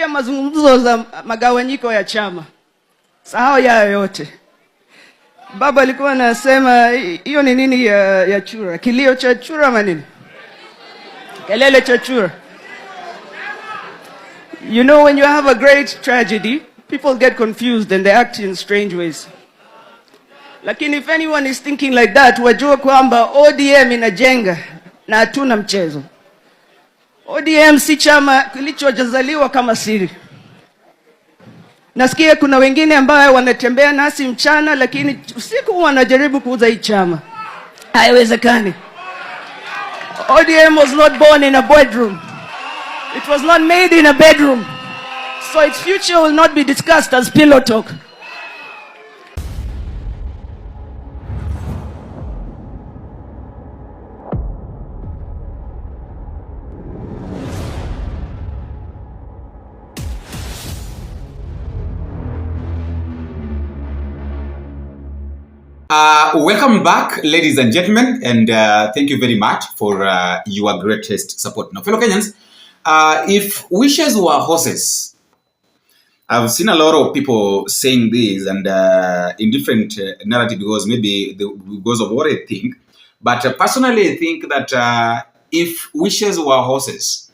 Nimesikia mazungumzo za magawanyiko ya chama. Sahau yayo yote. Baba alikuwa anasema hiyo ni nini ya chura? Kilio cha chura ama nini? Kelele cha chura. You know, when you have a great tragedy, people get confused and they act in strange ways. Lakini if anyone is thinking like that, wajua kwamba ODM inajenga na hatuna mchezo. ODM si chama kilichojazaliwa kama siri. Nasikia kuna wengine ambao wanatembea nasi mchana lakini usiku wanajaribu kuuza hii chama. Haiwezekani. ODM was not born in a bedroom. It was not made in a bedroom. So its future will not be discussed as pillow talk. Welcome back, ladies and gentlemen, and thank you very much for your greatest support. Now, fellow Kenyans, if wishes were horses, I've seen a lot of people saying this and in different narrative because of what I think. But personally, I think that if wishes were horses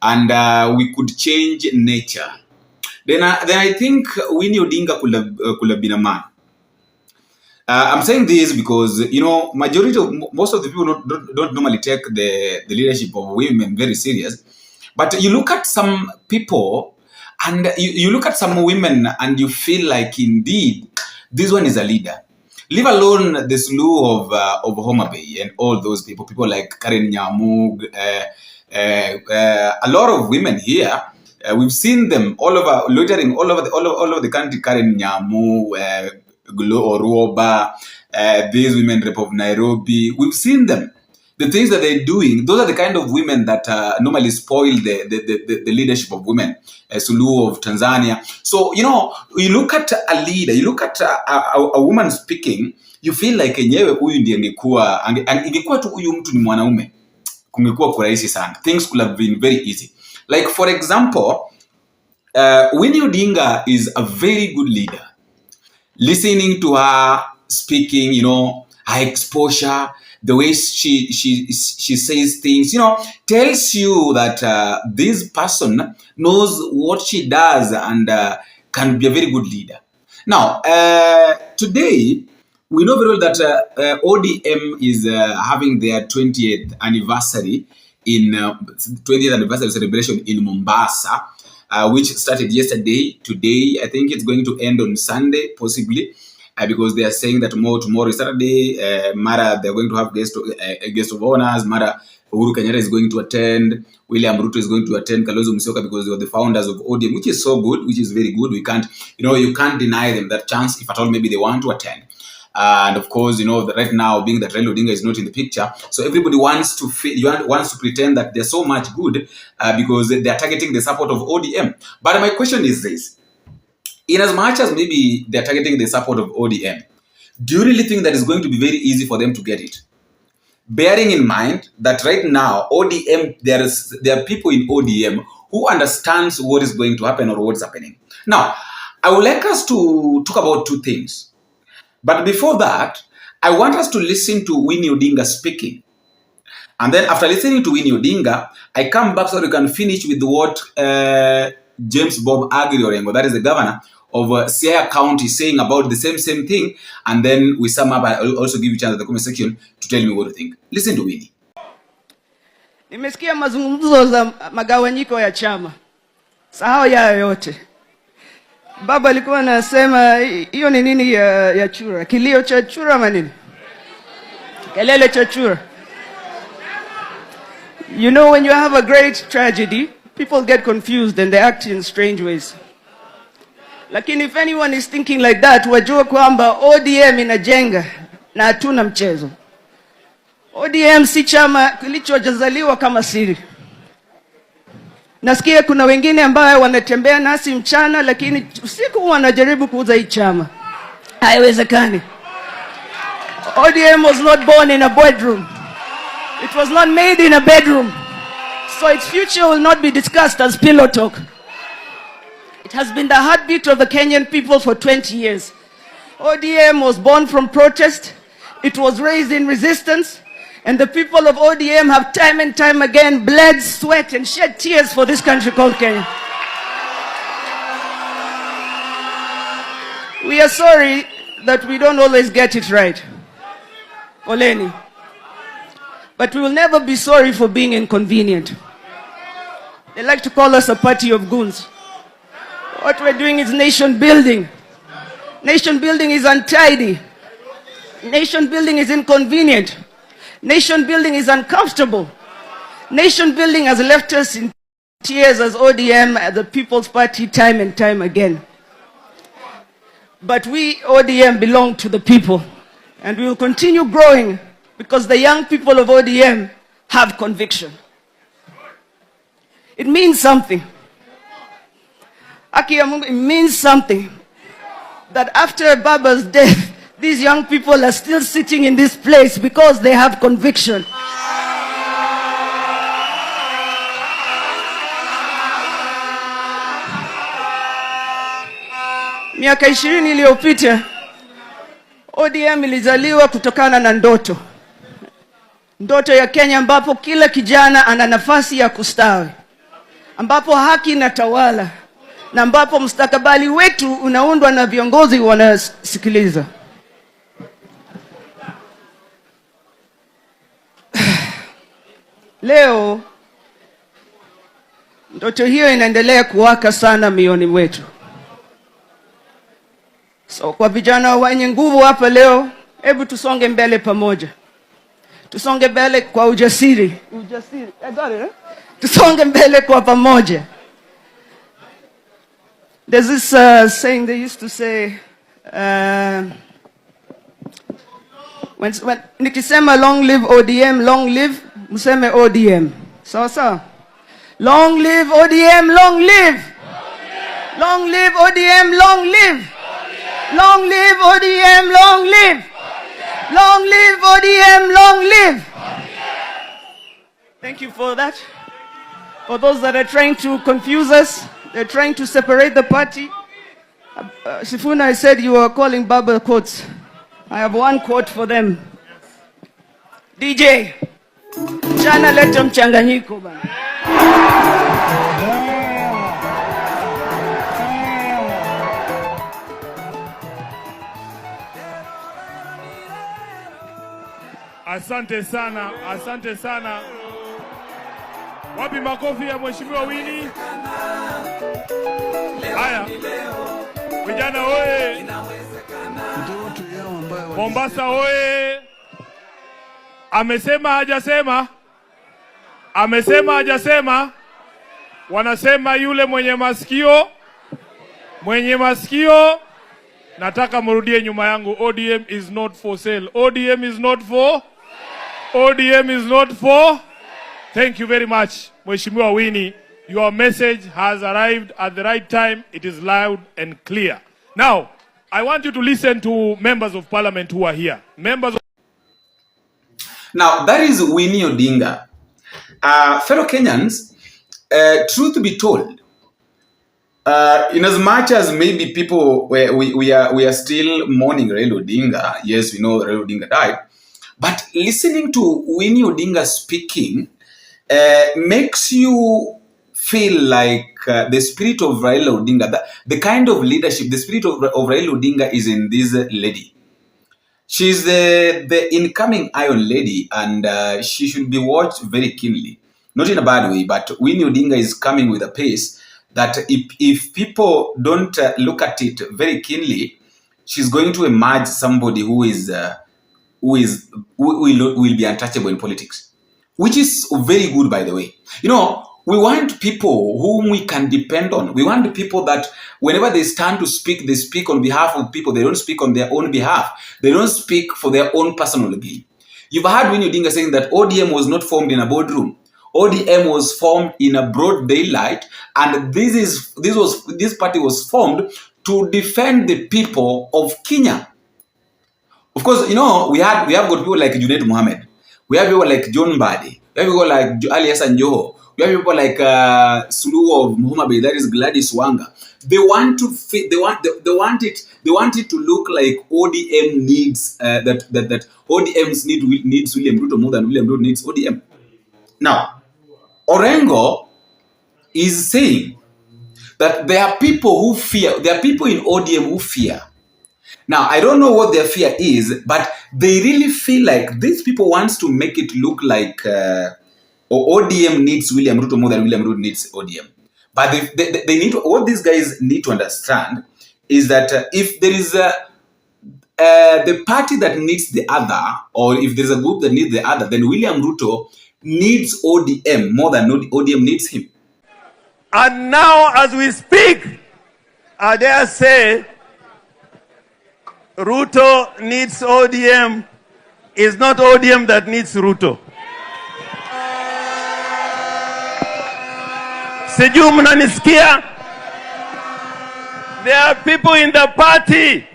and we could change nature, then I think Winnie ODINGA could have been a man. I'm saying this because, you know, most of the people don't normally take the leadership of women very serious. But you look at some people and you look at some women and you feel like, indeed, this one is a leader. Leave alone the slew of Homa Bay and all those people like Karen Nyamug, a lot of women here. We've seen them all over, loitering all over the country. Karen Nyamu, Oruoba, these women rep of Nairobi. We've seen them. The things that they're doing, those are the kind of women that normally spoil the leadership of women. Suluhu of Tanzania. So, you know, you look at a leader, you look at a woman speaking, you feel like enyewe huyu ndiye ingekuwa tu huyu mtu ni mwanaume, kungekuwa kurahisi sana. Things could have been very easy. Like, for example, Winnie ODINGA is a very good leader. Listening to her speaking, you know, her exposure, the way she says things, you know, tells you that this person knows what she does and can be a very good leader. Now, today, we know very well that ODM is having their 20th anniversary celebration in Mombasa. Which started yesterday. Today, I think it's going to end on Sunday, possibly, because they are saying that tomorrow is Saturday. Mara, they're going to have guest of honors. Mara, Uhuru Kenyatta is going to attend. William RUTO is going to attend. Kalonzo Musyoka, because they are the founders of ODM, which is so good, which is very good. We can't, you know, you can't deny them that chance if at all maybe they want to attend. And of course, you know, right now, being that Raila Odinga is not in the picture, so everybody wants to pretend that they're so much good because they're targeting the support of ODM. But my question is this: in as much as maybe they're targeting the support of ODM, do you really think that it's going to be very easy for them to get it? Bearing in mind that right now, ODM, there are people in ODM who understands what is going to happen or what's happening. Now, I would like us to talk about two things. But before that, I want us to listen to Winnie ODINGA speaking. And then after listening to Winnie ODINGA, I come back so we can finish with what James Bob Agiriorengo, that is the governor of Siaya County, saying about the same thing. And then we sum up. I'll also give you a chance at the comment section to tell me what you think. Listen to Winnie. Nimesikia mazungumzo za magawanyiko ya chama. Sahau yayo yote. Baba alikuwa anasema hiyo ni nini ya chura? Kilio cha chura ama nini? Kelele cha chura. You know, when you have a great tragedy, people get confused and they act in strange ways. Lakini if anyone is thinking like that, wajua kwamba ODM inajenga na hatuna mchezo. ODM si chama kilichojazaliwa kama siri. Nasikia kuna wengine ambao wanatembea nasi mchana lakini usiku wanajaribu kuuza hii chama. Haiwezekani. ODM was not born in a bedroom. It was not made in a bedroom. So its future will not be discussed as pillow talk. has been the heartbeat of the Kenyan people for 20 years. ODM was born from protest. It was raised in resistance. And the people of ODM have time and time again bled, sweat, and shed tears for this country called Kenya. We are sorry that we don't always get it right. Oleni. But we will never be sorry for being inconvenient. They like to call us a party of goons. What we're doing is nation building. Nation building is untidy. Nation building is inconvenient. Nation building is uncomfortable. Nation building has left us in tears as ODM, as the People's Party, time and time again. But we, ODM, belong to the people. And we will continue growing because the young people of ODM have conviction. It means something. It means something that after Baba's death, these young people are still sitting in this place because they have conviction. Miaka 20 iliyopita ODM ilizaliwa kutokana na ndoto. Ndoto ya Kenya ambapo kila kijana ana nafasi ya kustawi, ambapo haki inatawala, na ambapo mustakabali wetu unaundwa na viongozi wanasikiliza. Leo ndoto hiyo inaendelea kuwaka sana mioyoni mwetu. So kwa vijana wenye nguvu hapa leo, hebu tusonge mbele pamoja. Tusonge mbele kwa ujasiri. Ujasiri. Tusonge mbele kwa pamoja. There's this saying they used to say, when nikisema long live ODM, long live, museme ODM. Sawa. Long live ODM, long live. Long live ODM, long live. Long live ODM, long live. Long live ODM, long live. Thank you for that. For those that are trying to confuse us, they're trying to separate the party. Sifuna, I said you were calling Bible quotes. I have one quote for them. DJ, jana leta mchanganyiko bana. Asante sana, asante sana. Wapi makofi ya Mheshimiwa Winnie? Haya. Vijana oye. Mombasa oye. Amesema hajasema? Amesema hajasema? Wanasema yule mwenye masikio. Mwenye masikio. Nataka mrudie nyuma yangu. ODM is not for sale. ODM is not for. ODM is not for. Thank you very much, Mheshimiwa Winnie. Your message has arrived at the right time. It is loud and clear. Now, I want you to listen to members of parliament who are here. Now, that is Winnie Odinga. Fellow Kenyans, truth be told, in as much as maybe people, we are still mourning Raila Odinga, yes, we know Raila Odinga died, but listening to Winnie Odinga speaking makes you feel like the spirit of Raila Odinga, the kind of leadership, the spirit of Raila Odinga is in this lady. She's the incoming Iron Lady, and she should be watched very keenly. Not in a bad way, but Winnie Odinga is coming with a pace that if people don't look at it very keenly, she's going to emerge somebody who will be untouchable in politics, which is very good, by the way. You know, we want people whom we can depend on. We want people that whenever they stand to speak, they speak on behalf of people. They don't speak on their own behalf. They don't speak for their own personal gain. You've heard Winnie Odinga saying that ODM was not formed in a boardroom. ODM was formed in a broad daylight, and this party was formed to defend the people of Kenya. Of course, you know, we have got people like Junaid Mohammed. We have people like John Mbadi. We have people like Ali Hassan Joho, You have people like Suluhu of Muhammad Bay, that is Gladys Wanga. They want it to look like ODM needs that ODMs needs William Ruto more than William Ruto needs ODM. Now, Orengo is saying that there are people who fear, there are people in ODM who fear. Now, I don't know what their fear is, but they really feel like these people wants to make it look like ODM needs William Ruto more than William Ruto needs ODM. But they need to, what these guys need to understand is that if there is the party that needs the other, or if there's a group that needs the other, then William Ruto needs ODM more than ODM needs him. And now, as we speak, I dare say, Ruto needs ODM. It's not ODM that needs Ruto. Sijui mnanisikia? There are people in the party.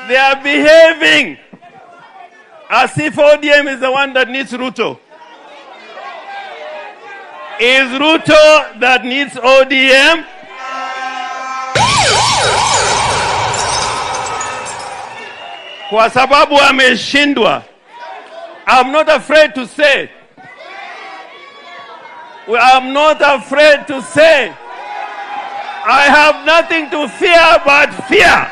They are behaving as if ODM is the one that needs Ruto. Is Ruto that needs ODM? Kwa sababu ameshindwa. I'm not afraid to say. I'm not afraid to say. I have nothing to fear but fear.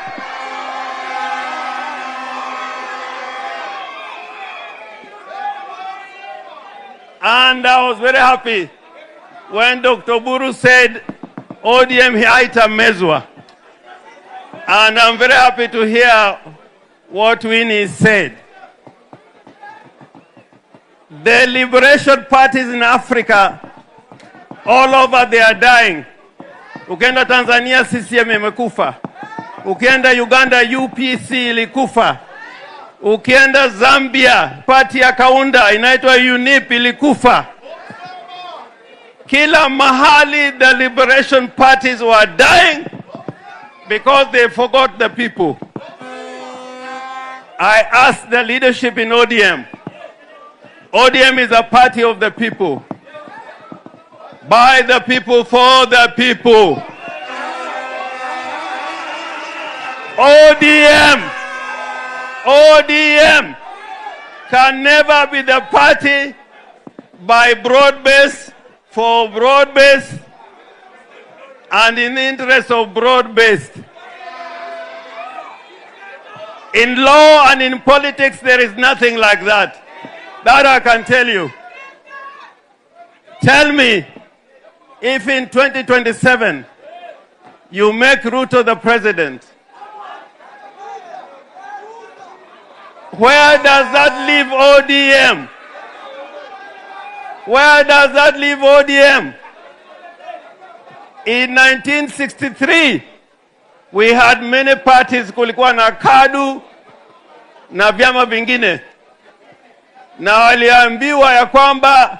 And I was very happy when Dr. Buru said ODM haitamezwa. And I'm very happy to hear what Winnie said. The liberation parties in Africa, all over, they are dying. Ukienda Tanzania, CCM imekufa. Ukienda Uganda, UPC ilikufa. Ukienda Zambia, party ya Kaunda inaitwa UNIP ilikufa. Kila mahali the liberation parties were dying because they forgot the people. I asked the leadership in ODM. ODM is a party of the people. By the people, for the people. ODM can never be the party by broad-based, for broad-based, and in the interest of broad-based. In law and in politics, there is nothing like that. That I can tell you. Tell me, if in 2027 you make Ruto the president, where does that leave ODM? Where does that leave ODM? In 1963, we had many parties, kulikuwa na KADU na vyama vingine. Na waliambiwa ya kwamba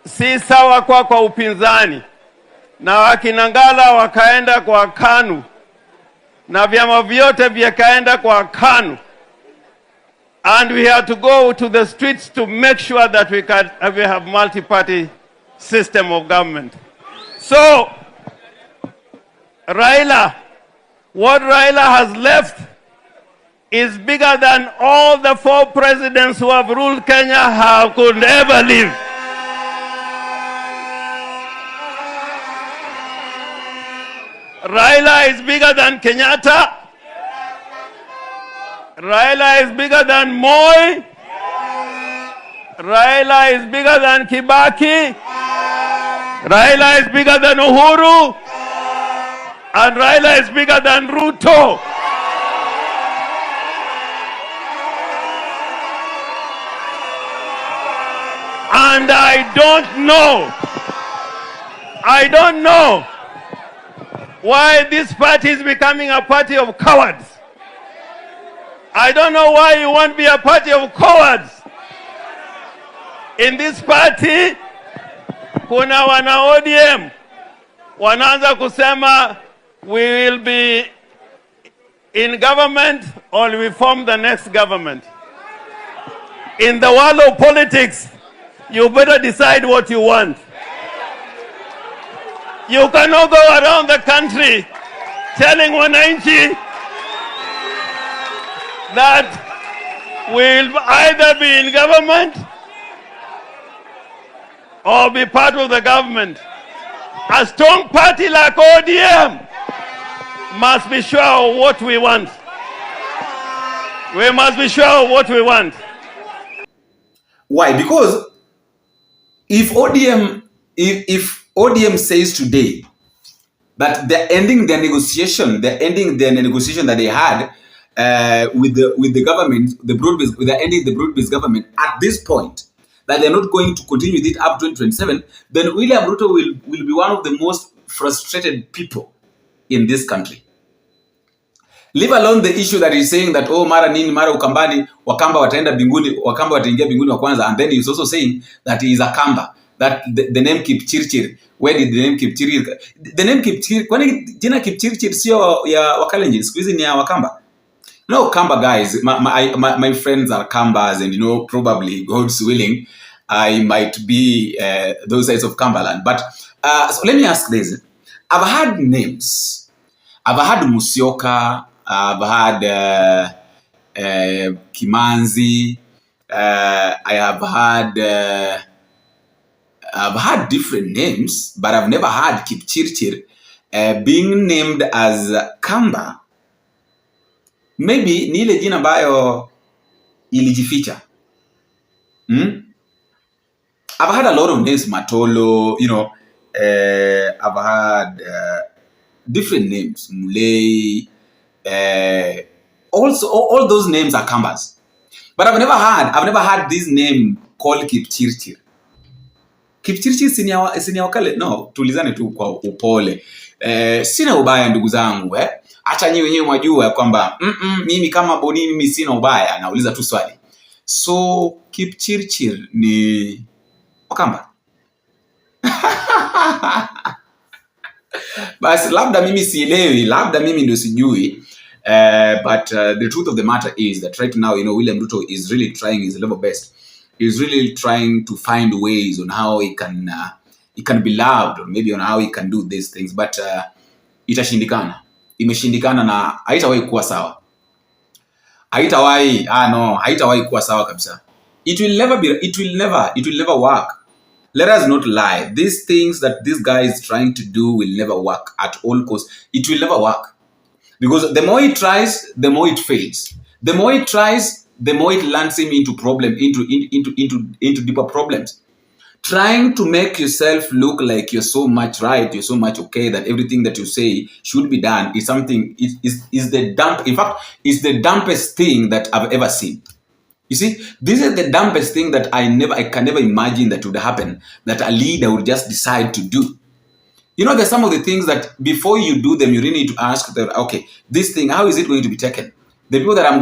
si sawa kwa upinzani. Na wakinangala wakaenda kwa KANU. Na vyama vyote vikaenda kwa KANU. And we had to go to the streets to make sure that we have multi-party system of government. So, Raila, what Raila has left is bigger than all the 4 presidents who have ruled Kenya could ever live. Raila is bigger than Kenyatta. Raila is bigger than Moi. Raila is bigger than Kibaki. Raila is bigger than Uhuru. And Raila is bigger than Ruto. And I don't know why this party is becoming a party of cowards. I don't know why you want to be a party of cowards. In this party, kuna wana ODM wanaanza kusema we will be in government or we form the next government. In the world of politics, You better decide what you want. You cannot go around the country telling wananchi that we'll either be in government or be part of the government. A strong party like ODM must be sure of what we want. We must be sure of what we want. Why? Because if ODM says today that they're ending their negotiation that they had with the government, they're ending the broad-based government at this point, that they're not going to continue with it up to 2027, then William Ruto will be one of the most frustrated people in this country. Leave alone the issue that he's saying that, oh, mara nini, mara ukambani, Wakamba wataenda binguni, Wakamba wataingia binguni wa kwanza, and then he's also saying that he is a Kamba, that the name Kipchirchir. Where did the name Kipchirchir? The name Kipchirchir, kwani jina Kipchirchir sio ya Wakalenjin, siku hizi ni ya Wakamba. No, Kamba guys, my friends are Kambas, and probably, God's willing, I might be those sides of Kambaland. But so let me ask this. I've had names. I've had Musyoka, I've had Kimanzi, I've had different names, but I've never had Kipchirchir being named as Kamba. Maybe ni ile jina ambayo ilijificha. I've had a lot of names, Matolo, I've had different names, Mulei, also all those names are Kambas. But I've never had this name called Kipchirchir. Kipchirchir sini wakale? No, tulizane tu kwa upole. Sina ubaya ndugu zangu, acha nyi wenyewe mwajua kwamba mimi kama Boni mimi sina ubaya, nauliza tu swali. So Kipchirchir ni Wakamba? Basi labda mimi sielewi, labda mimi ndio sijui. But the truth of the matter is that right now, William Ruto is really trying his level best. He's really trying to find ways on how he can be loved, or maybe on how he can do these things. But itashindikana. Imeshindikana na haitawahi kuwa sawa. Haitawahi kuwa sawa kabisa. It will never work. Let us not lie. These things that this guy is trying to do will never work at all costs. It will never work. Because the more he tries, the more it fails. The more he tries, the more it lands him into deeper problems. Trying to make yourself look like you're so much right, you're so much okay, that everything that you say should be done is something, is the dump. In fact, it's the dumbest thing that I've ever seen. You see, this is the dumbest thing that I can never imagine that would happen, that a leader would just decide to do. There's some of the things that before you do them, you really need to ask that, okay, this thing, how is it going to be taken? The people that are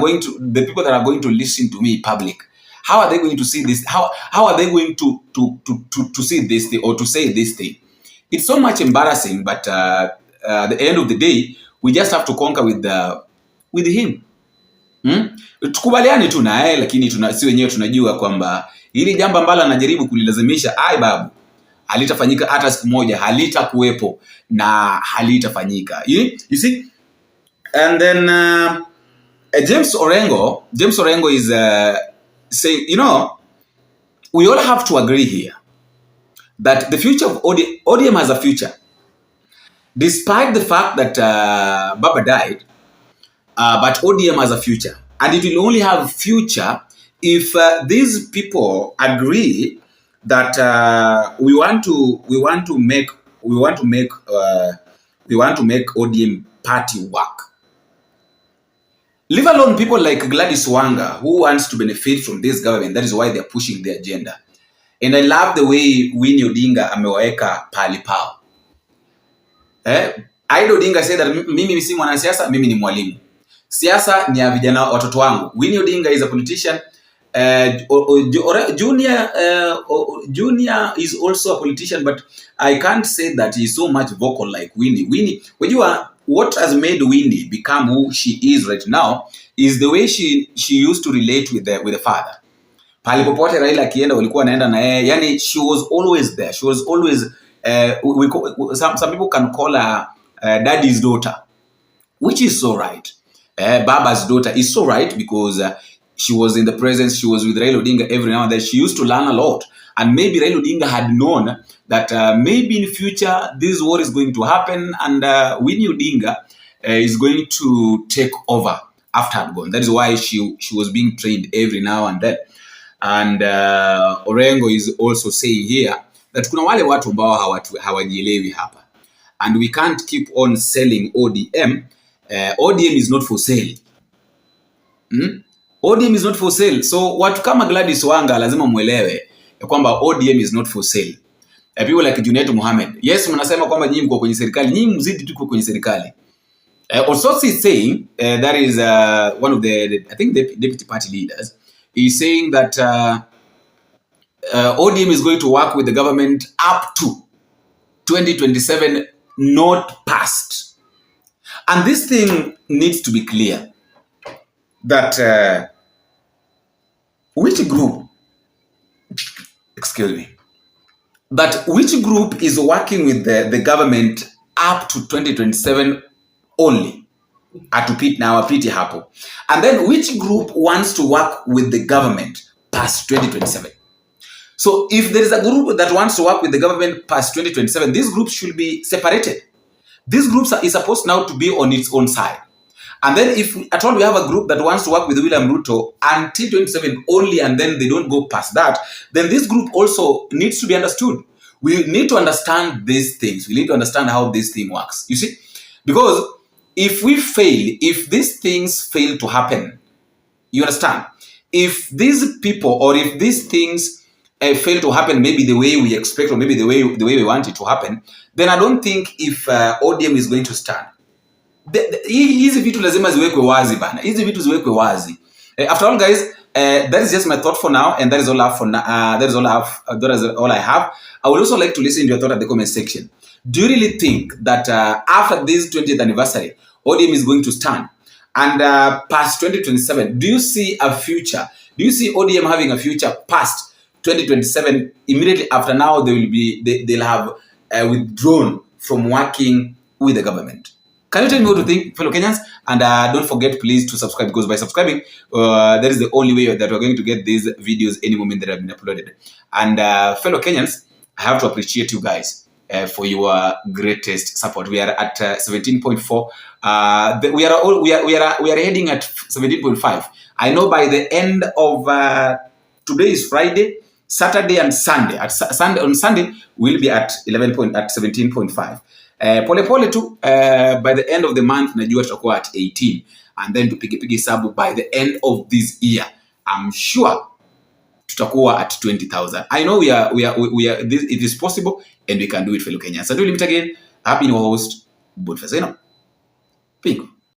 going to listen to me public, how are they going to see this? How are they going to see this thing or to say this thing? It's so much embarrassing, but at the end of the day, we just have to conquer with him. Tukubaliani tu naye, lakini si wenyewe tunajua kwamba hili jambo ambalo anajaribu kulilazimisha babu, halitafanyika hata siku moja, halitakuwepo na halitafanyika. You see? And then James Orengo is saying, we all have to agree here that the future of ODM has a future. Despite the fact that Baba died, but ODM has a future. And it will only have future if these people agree that we want to make ODM party work. Leave alone people like Gladys Wanga, who wants to benefit from this government. That is why they are pushing the agenda. And I love the way WINNIE ODINGA ameweka pali pao. ODINGA said that mimi si mwanasiasa, mimi ni mwalimu. Siasa ni ya vijana watoto wangu. WINNIE ODINGA is a politician. Junior is also a politician, but I can't say that he's so much vocal like WINNIE. What has made WINNIE become who she is right now is the way she used to relate with the father. Palipopote Raila akienda walikuwa naenda na yeye. Yani she was always there. She was always some people can call her daddy's daughter, which is so right. Baba's daughter is so right, because she was in the presence, she was with Raila Odinga every now and then. She used to learn a lot. And maybe Raila Odinga had known that maybe in future this war is going to happen, and Winnie Odinga is going to take over after had gone. That is why she was being trained every now and then. And Orengo is also saying here that kuna wale watu ambao hawajielewi hapa. And we can't keep on selling ODM. ODM is not for sale. ODM is not for sale. So watu kama Gladys Wanga lazima muelewe kwamba ODM is not for sale. People like Junet Mohammed, yes, mnasema kwamba nyinyi mko kwenye serikali, nyinyi mzidi tu kwenye serikali. Also is saying, that is one of the I think the deputy party leaders, is saying that ODM is going to work with the government up to 2027, not past. And this thing needs to be clear, that which group, excuse me, that which group is working with the government up to 2027 only, atupit na wapiti hapo, and then which group wants to work with the government past 2027. So if there is a group that wants to work with the government past 2027, these groups should be separated. These groups is supposed now to be on its own side. And then if at all we have a group that wants to work with William Ruto until 2027 only, and then they don't go past that, then this group also needs to be understood. We need to understand these things. We need to understand how this thing works. You see? Because if we fail, if these things fail to happen, you understand? If these people, or if these things fail to happen maybe the way we expect, or maybe the way we want it to happen, then I don't think if ODM is going to stand. Hizi vitu lazima ziwekwe wazi bana. Hizi vitu ziwekwe wazi. After all, guys, that is just my thought for now, and that is all I have for now. That is all I have. I would also like to listen to your thought at the comment section. Do you really think that after this 20th anniversary, ODM is going to stand? And past 2027, do you see a future? Do you see ODM having a future past 2027? Immediately after now, they'll have withdrawn from working with the government. Can you tell me what you think, fellow Kenyans? And don't forget, please, to subscribe, because by subscribing, that is the only way that we're going to get these videos any moment that have been uploaded. And fellow Kenyans, I have to appreciate you guys for your greatest support. We are at 17.4. We are heading at 17.5. I know by the end of today is Friday, Saturday and Sunday. On Sunday we'll be at 17.5. Pole tu, by the end of the month najua tutakuwa at 18, and then tupige sabu by the end of this year I'm sure tutakuwa at 20,000. I know we are it is possible, and we can do it, fellow Kenyans. Until we meet again, I've been your host, Bonfazeno. Pingo.